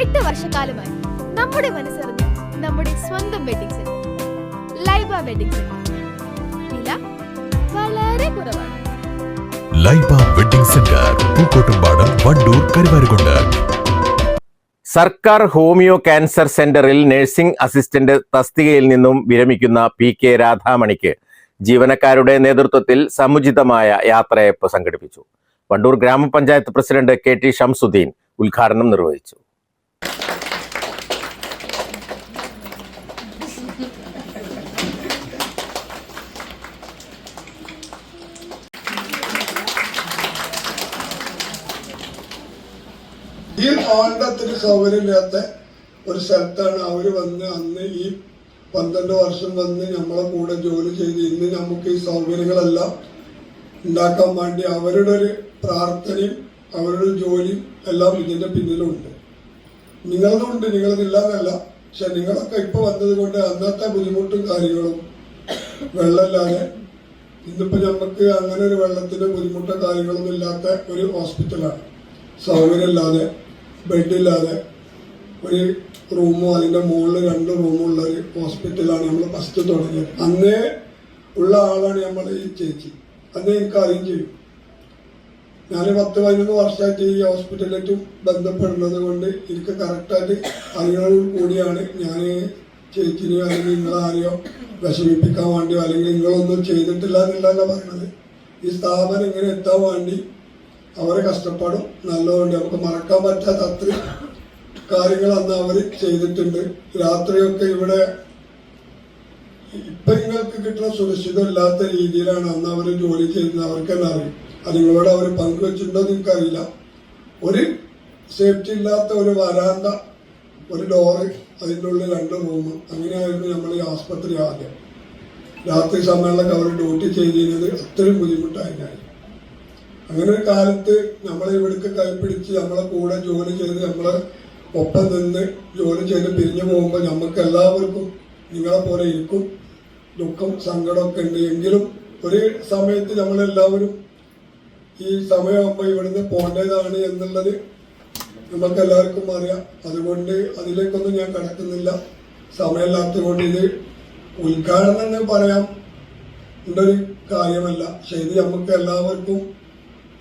8 വർഷക്കാലമായി നമ്മുടെ മനസ്സറിഞ്ഞ് നമ്മുടെ സ്വന്തം wedding centre Laiba wedding centre. വില വളരെ കുറവാണ്. Laiba wedding centre, Pookkottumpadam, Wandoor, Karuvarakundu. സർക്കാർ ഹോമിയോ ക്യാൻസർ സെന്ററിൽ നഴ്സിംഗ് അസിസ്റ്റന്റ് തസ്തികയിൽ നിന്നും വിരമിക്കുന്ന PK രാധാമണിക്ക് ജീവനക്കാരുടെ നേതൃത്വത്തിൽ സമുചിതമായ യാത്രയയപ്പ് സംഘടിപ്പിച്ചു. വണ്ടൂർ ഗ്രാമപഞ്ചായത്ത് പ്രസിഡന്റ് KT ഷംസുദ്ദീൻ ഉദ്ഘാടനം നിർവഹിച്ചു. ഈ ആളുടെ അത്ര സൗകര്യമില്ലാത്ത ഒരു സ്ഥലത്താണ് അവർ വന്ന് അന്ന് ഈ 12 വർഷം വന്ന് നമ്മളെ കൂടെ ജോലി ചെയ്ത് ഇന്ന് നമുക്ക് ഈ സൗകര്യങ്ങളെല്ലാം ഉണ്ടാക്കാൻ വേണ്ടി അവരുടെ ഒരു പ്രാർത്ഥനയും അവരുടെ ജോലിയും എല്ലാം ഇതിന്റെ പിന്നിലുണ്ട്. നിങ്ങളതുണ്ട്, നിങ്ങളതില്ലാന്നല്ല. പക്ഷെ നിങ്ങളൊക്കെ ഇപ്പൊ വന്നത് കൊണ്ട് അന്നത്തെ ബുദ്ധിമുട്ടും കാര്യങ്ങളും വെള്ളമില്ലാതെ ഇന്നിപ്പോ നമുക്ക് അങ്ങനെ ഒരു വെള്ളത്തിന്റെ ബുദ്ധിമുട്ടോ കാര്യങ്ങളൊന്നും ഇല്ലാത്ത ഒരു ഹോസ്പിറ്റലാണ്. സൗകര്യമില്ലാതെ, ബെഡില്ലാതെ, ഒരു റൂമോ അതിന്റെ മുകളിൽ 2 റൂമുള്ള ഒരു ഹോസ്പിറ്റലാണ് നമ്മൾ ഫസ്റ്റ് തുടങ്ങിയത്. അന്നേ ഉള്ള ആളാണ് നമ്മൾ ഈ ചേച്ചി. അന്നേ എനിക്ക് അറിയും ചെയ്യും. ഞാൻ 10-11 വർഷമായിട്ട് ഈ ഹോസ്പിറ്റലിലേക്കും ബന്ധപ്പെടുന്നത് കൊണ്ട് എനിക്ക് കറക്റ്റായിട്ട് അറിയുന്നതോട് കൂടിയാണ് ഞാൻ ചേച്ചിനെയോ അല്ലെങ്കിൽ നിങ്ങളാരെയോ വിഷമിപ്പിക്കാൻ വേണ്ടിയോ അല്ലെങ്കിൽ നിങ്ങളൊന്നും ചെയ്തിട്ടില്ല എന്നല്ല പറയുന്നത്. ഈ സ്ഥാപനം ഇങ്ങനെ എത്താൻ വേണ്ടി അവരെ കഷ്ടപ്പാടും നല്ലതുകൊണ്ട് നമുക്ക് മറക്കാൻ പറ്റാത്ത അത്രയും കാര്യങ്ങൾ അന്ന് അവർ ചെയ്തിട്ടുണ്ട്. രാത്രിയൊക്കെ ഇവിടെ ഇപ്പൊ നിങ്ങൾക്ക് കിട്ടുന്ന സുരക്ഷിതമില്ലാത്ത രീതിയിലാണ് അന്ന് അവർ ജോലി ചെയ്യുന്നത്. അവർക്ക് തന്നെ അറിയും. അത് നിങ്ങളോട് അവർ പങ്കുവെച്ചിട്ടുണ്ടോ എന്ന് എനിക്കറിയില്ല. ഒരു സേഫ്റ്റി ഇല്ലാത്ത ഒരു വരാന്ത, ഒരു ഡോറ്, അതിൻ്റെ ഉള്ളിൽ 2 റൂം, അങ്ങനെയായിരുന്നു നമ്മൾ ഈ ആസ്പത്രി ആദ്യം. രാത്രി സമയങ്ങളിലൊക്കെ അവർ ഡ്യൂട്ടി ചെയ്തിരുന്നത് അത്രയും ബുദ്ധിമുട്ടായിരുന്നു. അങ്ങനെ ഒരു കാലത്ത് നമ്മളെ ഇവിടേക്ക് കൈപ്പിടിച്ച് നമ്മളെ കൂടെ ജോലി ചെയ്ത് നമ്മളെ ഒപ്പം നിന്ന് ജോലി ചെയ്ത് പിരിഞ്ഞു പോകുമ്പോൾ നമുക്ക് എല്ലാവർക്കും നിങ്ങളെ പോലെ ഇരിക്കും ദുഃഖം സങ്കടമൊക്കെ ഉണ്ട്. എങ്കിലും ഒരു സമയത്ത് നമ്മളെല്ലാവരും ഈ സമയമാകുമ്പോൾ ഇവിടുന്ന് പോകേണ്ടതാണ് എന്നുള്ളത് നമുക്ക് എല്ലാവർക്കും അറിയാം. അതുകൊണ്ട് അതിലേക്കൊന്നും ഞാൻ കടക്കുന്നില്ല, സമയമില്ലാത്തത് കൊണ്ട്. ഇത് ഉദ്ഘാടനം എന്ന് പറയാൻ ഉള്ളൊരു കാര്യമല്ല. ശരി, നമുക്ക് എല്ലാവർക്കും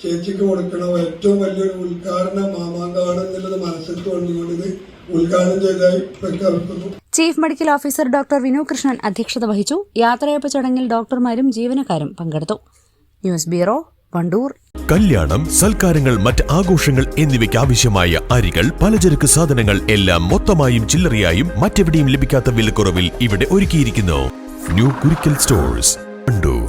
ചേച്ചിക്ക് കൊടുക്കണ ഏറ്റവും വലിയൊരു ഉദ്ഘാടന മാമാങ്കാണ് എന്നുള്ളത് മനസ്സിൽ കൊണ്ടുകൊണ്ട് ഇത് ഉദ്ഘാടനം ചെയ്തതായി പ്രഖ്യാപിക്കുന്നു. Chief medical officer doctor Vinu Krishnan അധ്യക്ഷത വഹിച്ചു. യാത്രയയപ്പ് ചടങ്ങിൽ ഡോക്ടർമാരും ജീവനക്കാരും പങ്കെടുത്തു. News bureau, Wandoor. കല്യാണം, സൽക്കാരങ്ങൾ, മറ്റ് ആഘോഷങ്ങൾ എന്നിവയ്ക്ക് ആവശ്യമായ അരികൾ, പലചരക്ക് സാധനങ്ങൾ എല്ലാം മൊത്തമായും ചില്ലറയായും മറ്റെവിടെയും ലഭിക്കാത്ത വിലക്കുറവിൽ ഇവിടെ ഒരുക്കിയിരിക്കുന്നു. New Kurikkal stores, Wandoor.